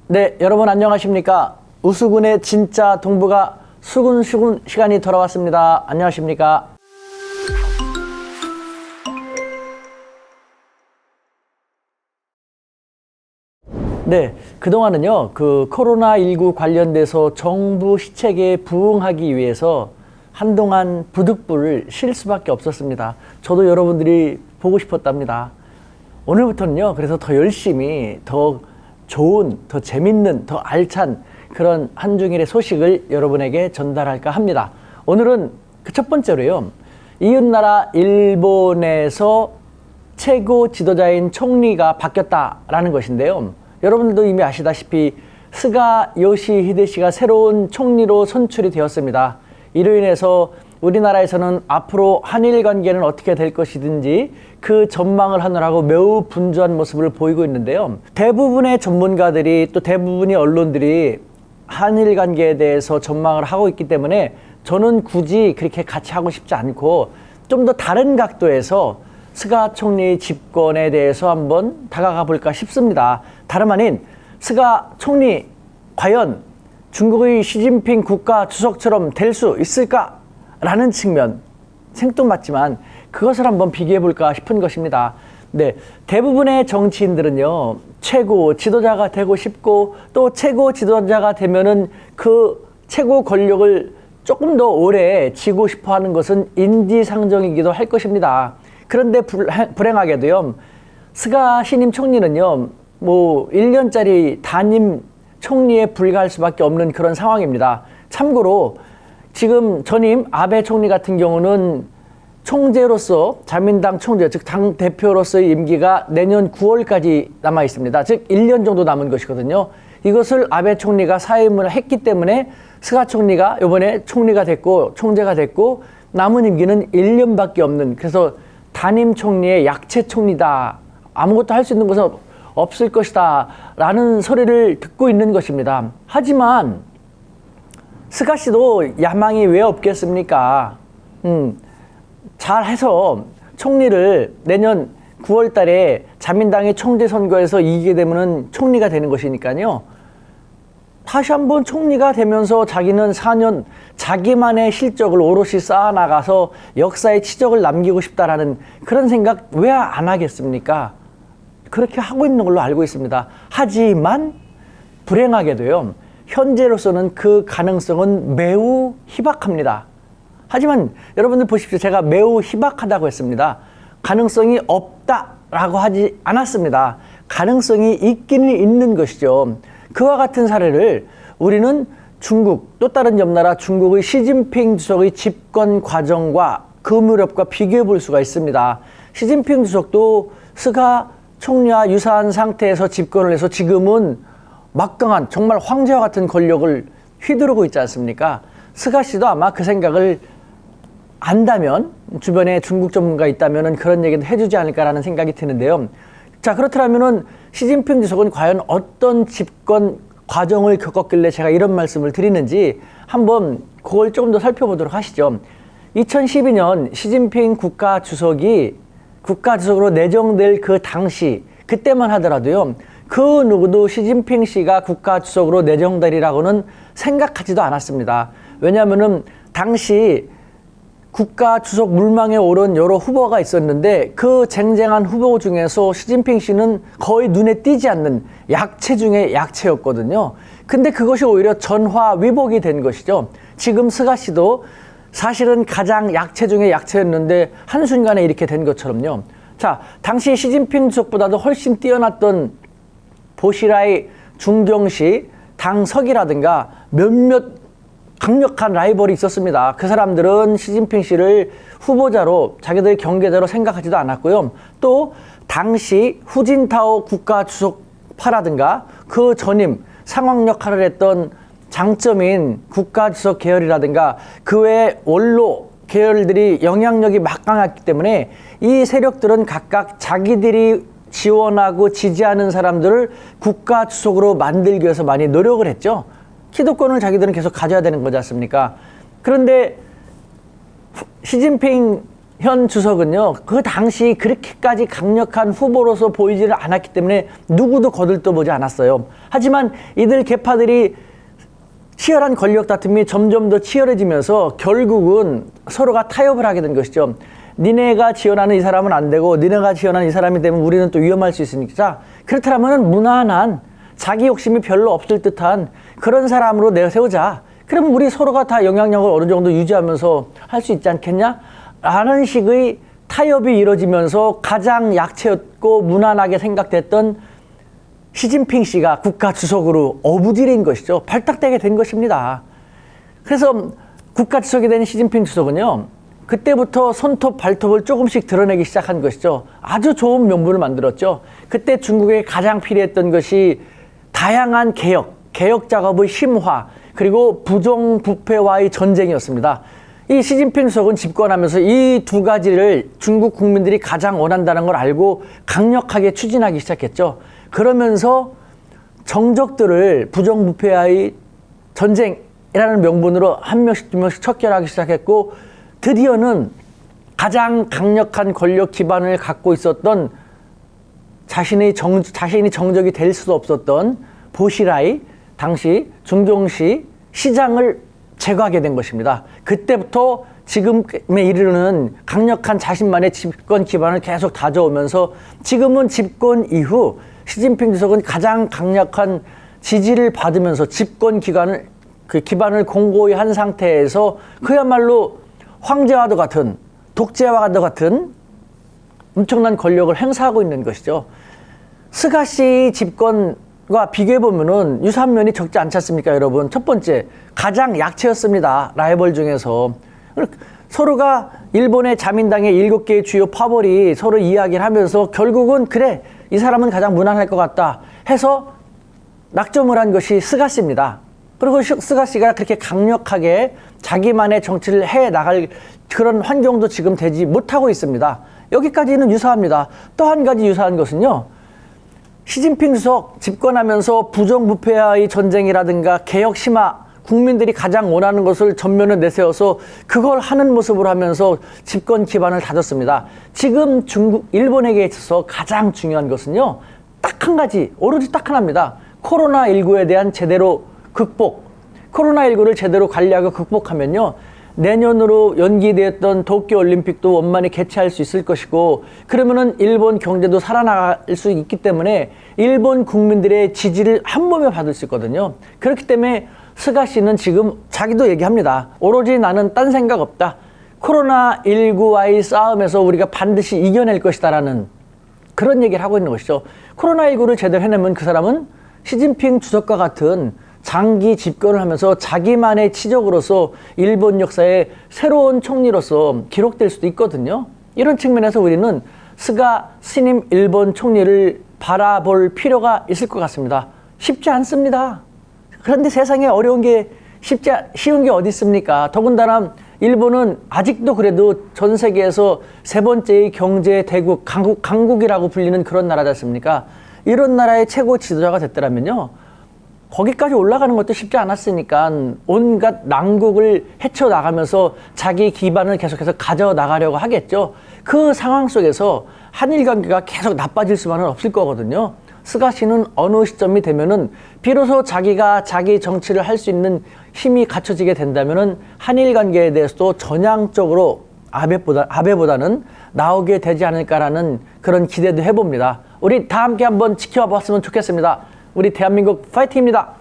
네, 여러분 안녕하십니까? 우수군의 진짜 동부가 수군수군 시간이 돌아왔습니다. 안녕하십니까? 네, 그동안은요, 코로나19 관련돼서 정부 시책에 부응하기 위해서 한동안 부득불을 쉴 수밖에 없었습니다. 저도 여러분들이 보고 싶었답니다. 오늘부터는요, 그래서 더 열심히, 더 좋은, 더 재밌는, 더 알찬 그런 한중일의 소식을 여러분에게 전달할까 합니다. 오늘은 그 첫 번째로요, 이웃나라 일본에서 최고 지도자인 총리가 바뀌었다라는 것인데요. 여러분들도 이미 아시다시피 스가 요시히데 씨가 새로운 총리로 선출이 되었습니다. 이로 인해서 우리나라에서는 앞으로 한일 관계는 어떻게 될 것이든지 그 전망을 하느라고 매우 분주한 모습을 보이고 있는데요. 대부분의 전문가들이 또 대부분의 언론들이 한일 관계에 대해서 전망을 하고 있기 때문에 저는 굳이 그렇게 같이 하고 싶지 않고 좀 더 다른 각도에서 스가 총리 집권에 대해서 한번 다가가 볼까 싶습니다. 다름 아닌 스가 총리 과연 중국의 시진핑 국가 주석처럼 될 수 있을까라는 측면, 생뚱맞지만 그것을 한번 비교해 볼까 싶은 것입니다. 네, 대부분의 정치인들은요, 최고 지도자가 되고 싶고 또 최고 지도자가 되면은 그 최고 권력을 조금 더 오래 쥐고 싶어 하는 것은 인지상정이기도 할 것입니다. 그런데 불행하게도요, 스가 신임 총리는요, 1년짜리 단임 총리에 불과할 수밖에 없는 그런 상황입니다. 참고로 지금 전임 아베 총리 같은 경우는 총재로서 자민당 총재, 즉 당 대표로서의 임기가 내년 9월까지 남아 있습니다. 즉 1년 정도 남은 것이거든요. 이것을 아베 총리가 사임을 했기 때문에 스가 총리가 이번에 총리가 됐고 총재가 됐고 남은 임기는 1년밖에 없는, 그래서 단임 총리의 약체 총리다, 아무것도 할 수 있는 것은 없을 것이다 라는 소리를 듣고 있는 것입니다. 하지만 스가 씨도 야망이 왜 없겠습니까? 잘해서 총리를 내년 9월 달에 자민당의 총재 선거에서 이기게 되면 총리가 되는 것이니까요. 다시 한번 총리가 되면서 자기는 4년 자기만의 실적을 오롯이 쌓아나가서 역사의 치적을 남기고 싶다라는 그런 생각 왜 안 하겠습니까? 그렇게 하고 있는 걸로 알고 있습니다. 하지만 불행하게도요, 현재로서는 그 가능성은 매우 희박합니다. 하지만 여러분들 보십시오. 제가 매우 희박하다고 했습니다. 가능성이 없다라고 하지 않았습니다. 가능성이 있기는 있는 것이죠. 그와 같은 사례를 우리는 중국, 또 다른 옆나라 중국의 시진핑 주석의 집권 과정과 그 무렵과 비교해 볼 수가 있습니다. 시진핑 주석도 스가 총리와 유사한 상태에서 집권을 해서 지금은 막강한 정말 황제와 같은 권력을 휘두르고 있지 않습니까? 스가 씨도 아마 그 생각을 안다면, 주변에 중국 전문가 있다면 그런 얘기도 해주지 않을까라는 생각이 드는데요. 자, 그렇다면은 시진핑 주석은 과연 어떤 집권 과정을 겪었길래 제가 이런 말씀을 드리는지 한번 그걸 조금 더 살펴보도록 하시죠. 2012년 시진핑 국가주석으로 내정될 그 당시, 그때만 하더라도요, 그 누구도 시진핑 씨가 국가주석으로 내정되리라고는 생각하지도 않았습니다. 왜냐하면은 당시 국가주석 물망에 오른 여러 후보가 있었는데 그 쟁쟁한 후보 중에서 시진핑 씨는 거의 눈에 띄지 않는 약체 중에 약체였거든요. 근데 그것이 오히려 전화위복이 된 것이죠. 지금 스가 씨도 사실은 가장 약체 중에 약체였는데 한순간에 이렇게 된 것처럼요. 자, 당시 시진핑 주석보다도 훨씬 뛰어났던 보시라이 중경시 당석이라든가 몇몇 강력한 라이벌이 있었습니다. 그 사람들은 시진핑 씨를 후보자로, 자기들의 경계자로 생각하지도 않았고요. 또 당시 후진타오 국가주석파라든가 그 전임 상황 역할을 했던 장점인 국가주석 계열이라든가 그 외 원로 계열들이 영향력이 막강했기 때문에 이 세력들은 각각 자기들이 지원하고 지지하는 사람들을 국가주석으로 만들기 위해서 많이 노력을 했죠. 기득권을 자기들은 계속 가져야 되는 거지 않습니까? 그런데 시진핑 현 주석은요, 그 당시 그렇게까지 강력한 후보로서 보이지를 않았기 때문에 누구도 거들떠보지 않았어요. 하지만 이들 계파들이 치열한 권력 다툼이 점점 더 치열해지면서 결국은 서로가 타협을 하게 된 것이죠. 니네가 지원하는 이 사람은 안 되고 니네가 지원하는 이 사람이 되면 우리는 또 위험할 수 있으니까, 그렇다면 무난한 자기 욕심이 별로 없을 듯한 그런 사람으로 내세우자. 그러면 우리 서로가 다 영향력을 어느 정도 유지하면서 할 수 있지 않겠냐? 라는 식의 타협이 이루어지면서 가장 약체였고 무난하게 생각됐던 시진핑 씨가 국가 주석으로 어부질인 것이죠. 발탁되게 된 것입니다. 그래서 국가 주석이 된 시진핑 주석은요, 그때부터 손톱 발톱을 조금씩 드러내기 시작한 것이죠. 아주 좋은 명분을 만들었죠. 그때 중국에 가장 필요했던 것이 다양한 개혁 작업의 심화, 그리고 부정부패와의 전쟁이었습니다. 이 시진핑 주석은 집권하면서 이 두 가지를 중국 국민들이 가장 원한다는 걸 알고 강력하게 추진하기 시작했죠. 그러면서 정적들을 부정부패와의 전쟁이라는 명분으로 한 명씩 두 명씩 척결하기 시작했고, 드디어는 가장 강력한 권력 기반을 갖고 있었던 자신이 정적이 될 수도 없었던 보시라이, 당시 중종시 시장을 제거하게 된 것입니다. 그때부터 지금에 이르는 강력한 자신만의 집권 기반을 계속 다져오면서 지금은 집권 이후 시진핑 주석은 가장 강력한 지지를 받으면서 집권 기반을 공고히 한 상태에서 그야말로 황제와도 같은, 독재와도 같은 엄청난 권력을 행사하고 있는 것이죠. 스가 씨 집권과 비교해보면은 유사한 면이 적지 않지 않습니까, 여러분? 첫 번째, 가장 약체였습니다. 라이벌 중에서. 서로가 일본의 자민당의 7개의 주요 파벌이 서로 이야기를 하면서 결국은 그래, 이 사람은 가장 무난할 것 같다 해서 낙점을 한 것이 스가 씨입니다. 그리고 스가 씨가 그렇게 강력하게 자기만의 정치를 해 나갈 그런 환경도 지금 되지 못하고 있습니다. 여기까지는 유사합니다. 또 한 가지 유사한 것은요, 시진핑 주석 집권하면서 부정부패와의 전쟁이라든가 개혁 심화, 국민들이 가장 원하는 것을 전면에 내세워서 그걸 하는 모습으로 하면서 집권 기반을 다졌습니다. 지금 일본에게 있어서 가장 중요한 것은요, 딱 한 가지, 오로지 딱 하나입니다. 코로나19에 대한 제대로 극복. 코로나19를 제대로 관리하고 극복하면요, 내년으로 연기되었던 도쿄올림픽도 원만히 개최할 수 있을 것이고, 그러면은 일본 경제도 살아나갈 수 있기 때문에 일본 국민들의 지지를 한 몸에 받을 수 있거든요. 그렇기 때문에 스가 씨는 지금 자기도 얘기합니다. 오로지 나는 딴 생각 없다. 코로나19와의 싸움에서 우리가 반드시 이겨낼 것이다라는 그런 얘기를 하고 있는 것이죠. 코로나19를 제대로 해내면 그 사람은 시진핑 주석과 같은 장기 집권을 하면서 자기만의 치적으로서 일본 역사의 새로운 총리로서 기록될 수도 있거든요. 이런 측면에서 우리는 스가 신임 일본 총리를 바라볼 필요가 있을 것 같습니다. 쉽지 않습니다. 그런데 세상에 어려운 게 쉬운 게 어디 있습니까? 더군다나 일본은 아직도 그래도 전 세계에서 세 번째의 경제 대국, 강국이라고 불리는 그런 나라지 않습니까? 이런 나라의 최고 지도자가 됐더라면요, 거기까지 올라가는 것도 쉽지 않았으니까 온갖 난국을 헤쳐나가면서 자기 기반을 계속해서 가져나가려고 하겠죠. 그 상황 속에서 한일 관계가 계속 나빠질 수만은 없을 거거든요. 스가 씨는 어느 시점이 되면은 비로소 자기가 자기 정치를 할 수 있는 힘이 갖춰지게 된다면은 한일 관계에 대해서도 전향적으로 아베보다는 나오게 되지 않을까라는 그런 기대도 해봅니다. 우리 다 함께 한번 지켜봤으면 좋겠습니다. 우리 대한민국 파이팅입니다.